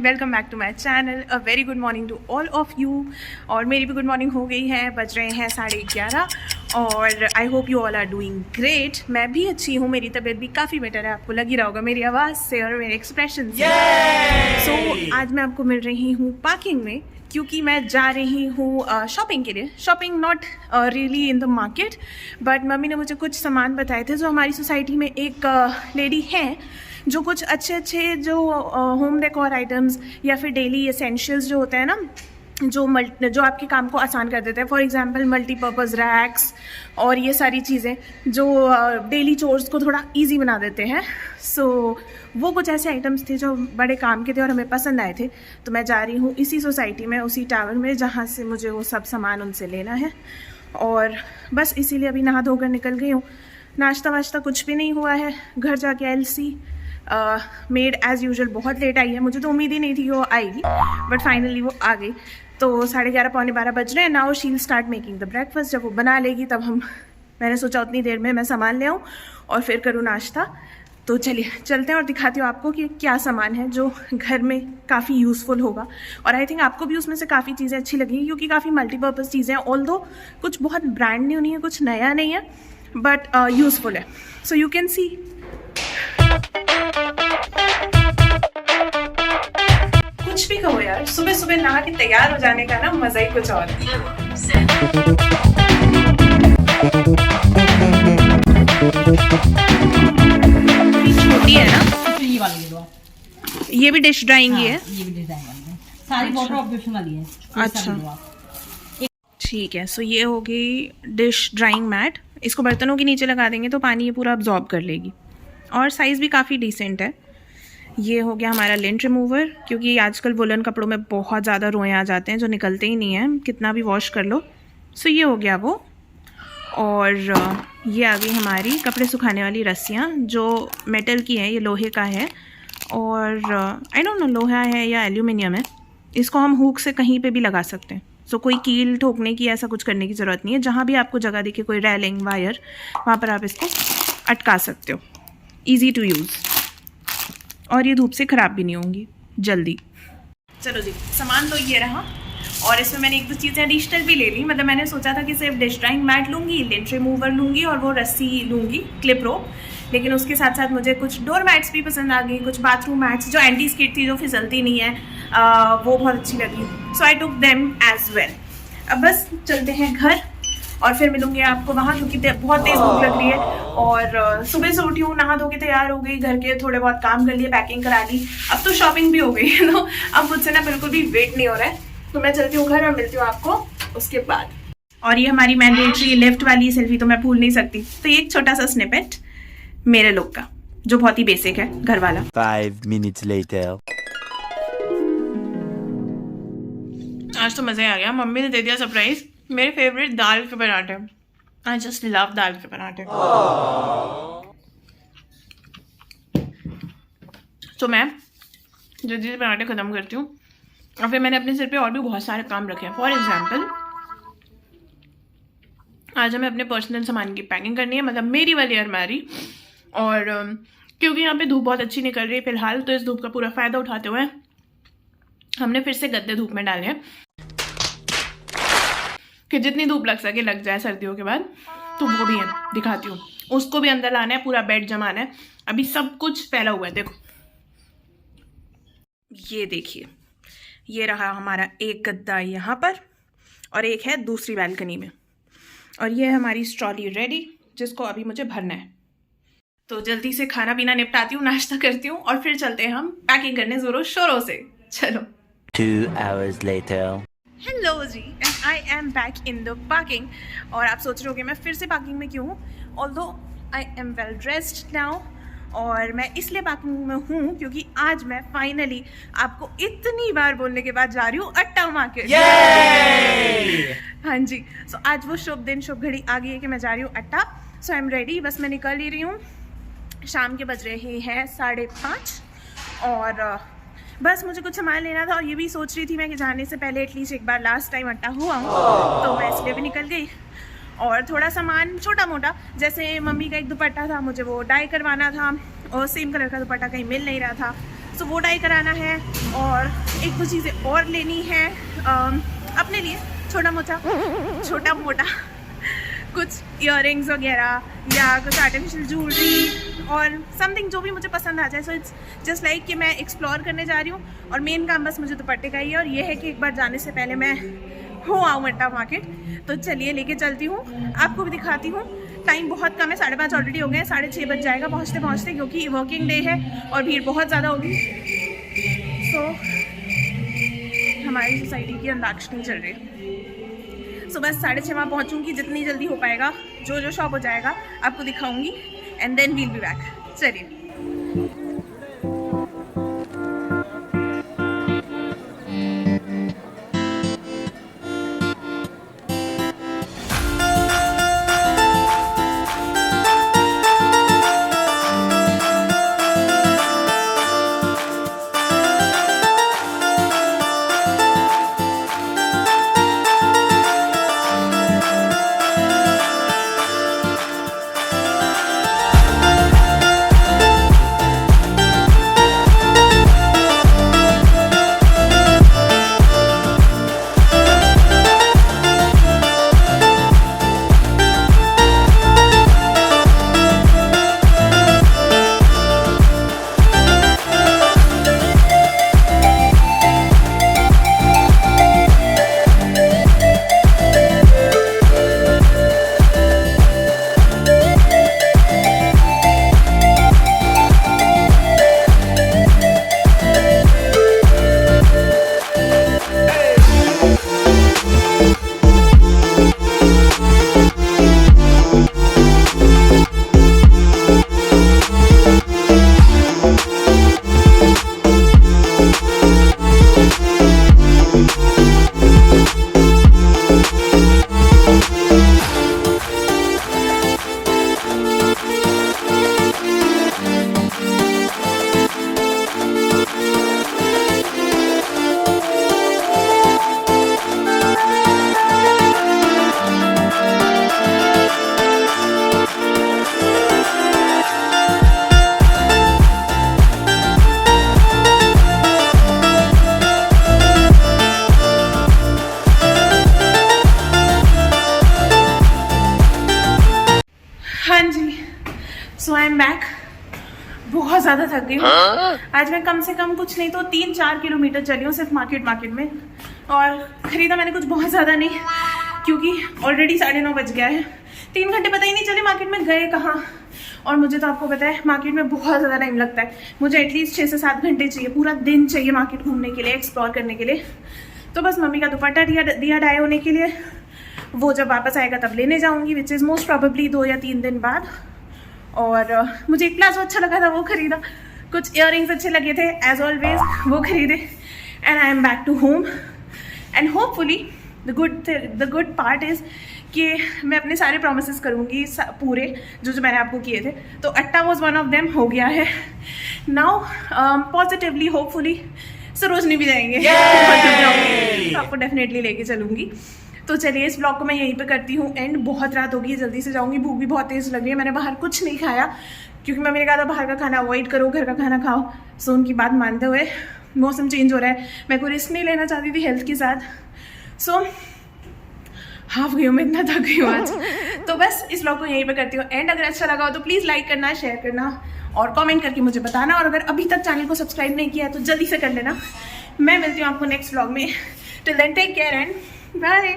Welcome back to my channel. A very good morning to all of you. और मेरी भी good morning हो गई है, बज रहे हैं 11:30 और I hope you all are doing great. मैं भी अच्छी हूँ, मेरी तबीयत भी काफ़ी बेटर है, आपको लग ही रहा होगा मेरी आवाज़ से और मेरे एक्सप्रेशन से। सो आज मैं आपको मिल रही हूँ पार्किंग में, क्योंकि मैं जा रही हूँ शॉपिंग के लिए। Shopping not really in the market, but mummy ने मुझे कुछ सामान बताए थे। जो हमारी सोसाइटी में एक लेडी है जो कुछ अच्छे अच्छे जो होम डेकोर आइटम्स या फिर डेली एसेंशियल्स जो होते हैं ना, जो आपके काम को आसान कर देते हैं। फॉर एग्जांपल मल्टीपर्पज़ रैक्स और ये सारी चीज़ें जो डेली चोर्स को थोड़ा इजी बना देते हैं। सो वो कुछ ऐसे आइटम्स थे जो बड़े काम के थे और हमें पसंद आए थे। तो मैं जा रही हूँ इसी सोसाइटी में, उसी टावर में, जहाँ से मुझे वो सब सामान उनसे लेना है। और बस इसीलिए अभी नहा धोकर निकल गई हूँ। नाश्ता वाश्ता कुछ भी नहीं हुआ है। घर जाके एलसी मेड एज़ यूजुअल बहुत लेट आई है। मुझे तो उम्मीद ही नहीं थी कि वो आएगी, बट फाइनली वो आ गई। तो 11:30 पौने 12 बज रहे हैं। Now she will start making the breakfast. जब वो बना लेगी तब मैंने सोचा उतनी देर में मैं सामान ले आऊँ और फिर करूँ नाश्ता। तो चलिए चलते हैं और दिखाती हूँ आपको कि क्या सामान है जो घर में काफ़ी यूज़फुल होगा। और आई थिंक आपको भी उसमें से काफ़ी चीज़ें अच्छी लगेंगी, क्योंकि काफ़ी मल्टीपर्पज़ चीज़ें हैं। ऑल्दो कुछ बहुत ब्रांड न्यू नहीं है, कुछ नया नहीं है, बट यूज़फुल है। So you can see. कुछ भी कहो यार, सुबह सुबह नहा के तैयार हो जाने का ना मजा ही कुछ और है। छोटी है ना, ये वाली ले लो। ये भी डिश ड्राइंग ही है। ये भी डिजाइन वाली है, सारी वाटर ऑब्जर्वेशन वाली है। अच्छा ठीक है। सो ये हो गई डिश ड्राइंग मैट। इसको बर्तनों के नीचे लगा देंगे तो पानी ये पूरा अब्जॉर्ब कर लेगी, और साइज़ भी काफ़ी डिसेंट है। ये हो गया हमारा लिंट रिमूवर, क्योंकि आजकल वुलन कपड़ों में बहुत ज़्यादा रोएं आ जाते हैं जो निकलते ही नहीं हैं, कितना भी वॉश कर लो। सो ये हो गया वो। और ये आ गई हमारी कपड़े सुखाने वाली रस्सियाँ, जो मेटल की है, ये लोहे का है। और आई डोंट नो लोहा है या एल्यूमिनियम है। इसको हम हुक से कहीं पे भी लगा सकते हैं। सो कोई कील ठोकने की, ऐसा कुछ करने की ज़रूरत नहीं है। जहाँ भी आपको जगह दिखे, कोई रेलिंग वायर, वहाँ पर आप इसको अटका सकते हो। ईजी टू यूज़, और ये धूप से ख़राब भी नहीं होंगी जल्दी। चलो जी, सामान तो ये रहा। और इसमें मैंने एक दो चीज़ें एडिशनल भी ले ली। मतलब मैंने सोचा था कि सिर्फ डिश ड्राइंग मैट लूँगी, लिंट रिमूवर लूँगी और वो रस्सी लूँगी, क्लिप रोप। लेकिन उसके साथ साथ मुझे कुछ डोर मैट्स भी पसंद आ गई, कुछ बाथरूम मैट्स जो एंटी स्किड थी, जो फिसलती नहीं है, वो बहुत अच्छी लगी। सो आई टुक देम एज वेल। अब बस चलते हैं घर और फिर मिलूंगी आपको वहाँ, क्योंकि बहुत तेज़ भूख लग रही है। और सुबह से उठी हूँ, नहा धो के तैयार हो गई, घर के थोड़े बहुत काम कर लिए, पैकिंग करा ली। अब तो शॉपिंग भी हो गई है ना, अब मुझसे ना बिल्कुल भी वेट नहीं हो रहा है। तो मैं चलती हूँ घर और मिलती हूँ आपको उसके बाद। और ये हमारी मैंडेटरी लेफ्ट वाली सेल्फी तो मैं भूल नहीं सकती। तो ये एक छोटा सा स्निपेट मेरे लुक का, जो बहुत ही बेसिक है, घर वाला। 5 minutes later. आज तो मज़ा आ गया। मम्मी ने दे दिया सरप्राइज, मेरे फेवरेट दाल के पराठे। आई जस्ट लव दाल के पराठे। तो मैं जल्दी से पराठे ख़त्म करती हूँ, और फिर मैंने अपने सिर पे और भी बहुत सारे काम रखे हैं। फॉर एग्जाम्पल, आज हमें अपने पर्सनल सामान की पैकिंग करनी है, मतलब मेरी वाली अलमारी। और क्योंकि यहाँ पे धूप बहुत अच्छी निकल रही है फिलहाल, तो इस धूप का पूरा फ़ायदा उठाते हुए हमने फिर से गद्दे धूप में डाले हैं कि जितनी धूप लग सके लग जाए सर्दियों के बाद। तो वो भी है, दिखाती हूँ। उसको भी अंदर लाना है, पूरा बेड जमाना है। अभी सब कुछ फैला हुआ है, देखो। ये देखिए, ये रहा हमारा एक गद्दा यहाँ पर, और एक है दूसरी बालकनी में। और ये है हमारी ट्रॉली रेडी, जिसको अभी मुझे भरना है। तो जल्दी से खाना पीना निपटाती हूँ, नाश्ता करती हूँ, और फिर चलते हैं हम पैकिंग करने ज़ोरों शोरों से। चलो। 2 hours later. हेलो जी, and I am back in the parking. और आप सोच रहे होगे मैं फिर से पार्किंग में क्यों हूँ। Although I am well dressed now, और मैं इसलिए पार्किंग में हूँ क्योंकि आज मैं फाइनली आपको इतनी बार बोलने के बाद जा रही हूँ अट्टा मार्केट। हाँ जी, सो आज वो शुभ दिन, शुभ घड़ी आ गई है कि मैं जा रही हूँ अट्टा। सो आई एम रेडी, बस मैं निकल ही रही हूँ। शाम के बज रहे हैं 5:30, और बस मुझे कुछ सामान लेना था। और ये भी सोच रही थी मैं कि जाने से पहले एटलीस्ट एक बार लास्ट टाइम अट्टा हुआ हूँ, तो मैं इसलिए भी निकल गई। और थोड़ा सामान छोटा मोटा, जैसे मम्मी का एक दुपट्टा था, मुझे वो डाई करवाना था, और सेम कलर का दुपट्टा कहीं मिल नहीं रहा था। सो वो डाई कराना है और एक दो चीज़ें और लेनी है अपने लिए, छोटा मोटा कुछ इयररिंग्स वगैरह या कुछ आर्टिफिशियल ज्वेलरी और समथिंग जो भी मुझे पसंद आ जाए। सो इट्स जस्ट लाइक कि मैं एक्सप्लोर करने जा रही हूँ और मेन काम बस मुझे दुपट्टे का ही है। और ये है कि एक बार जाने से पहले मैं हो आऊँ मट्टा मार्केट। तो चलिए लेके चलती हूँ, आपको भी दिखाती हूँ। टाइम बहुत कम है, 5:30 ऑलरेडी हो गए हैं, 6:30 बज जाएगा पहुँचते पहुँचते, क्योंकि वर्किंग डे है और भीड़ बहुत ज़्यादा होगी। सो हमारी सोसाइटी की अंताक्षरी चल रही है। सो बस 6:30 वहाँ पहुँचूँगी, जितनी जल्दी हो पाएगा। जो शॉप हो जाएगा आपको दिखाऊंगी and then we'll be back. चलिए सो आई एम बैक। बहुत ज़्यादा थक गई हूँ आज मैं। कम से कम कुछ नहीं तो 3-4 किलोमीटर चली हूँ सिर्फ मार्केट में। और ख़रीदा मैंने कुछ बहुत ज़्यादा नहीं, क्योंकि ऑलरेडी 9:30 बज गया है। 3 घंटे पता ही नहीं चले मार्केट में गए कहाँ। और मुझे तो आपको पता है मार्केट में बहुत ज़्यादा टाइम लगता है। मुझे एटलीस्ट 6 से 7 घंटे चाहिए, पूरा दिन चाहिए मार्केट घूमने के लिए, एक्सप्लोर करने के लिए। तो बस मम्मी का दुपट्टा दिया डाई होने के लिए, वो जब वापस आएगा तब लेने जाऊँगी, विच इज़ मोस्ट प्रॉबेबली 2 या 3 दिन बाद। और मुझे एक प्लाजो अच्छा लगा था, वो खरीदा। कुछ इयररिंग्स अच्छे लगे थे एज ऑलवेज, वो खरीदे। And I am back to home and hopefully the good part is कि मैं अपने सारे प्रोमिसेस करूँगी पूरे जो मैंने आपको किए थे। तो अट्टा वॉज वन ऑफ देम, हो गया है। नाउ पॉजिटिवली होपफुली सरोजनी भी जाएंगे तो आपको डेफिनेटली लेके चलूँगी। तो चलिए इस ब्लॉग को मैं यहीं पे करती हूँ एंड। बहुत रात होगी, जल्दी से जाऊँगी, भूख भी बहुत तेज़ लग रही है। मैंने बाहर कुछ नहीं खाया क्योंकि मम्मी ने कहा था बाहर का खाना अवॉइड करो, घर का खाना खाओ। सो उनकी बात मानते हुए, मौसम चेंज हो रहा है, मैं कोई रिस्क नहीं लेना चाहती थी हेल्थ के साथ। सो हाफ गई हूँ मैं, इतना थक गई हूँ आज। तो बस इस ब्लॉग को यहीं पे करती हूँ एंड। अगर अच्छा लगा हो तो प्लीज़ लाइक करना, शेयर करना और कमेंट करके मुझे बताना। और अगर अभी तक चैनल को सब्सक्राइब नहीं किया है तो जल्दी से कर लेना। मैं मिलती हूँ आपको नेक्स्ट ब्लॉग में। Till then take care and bye.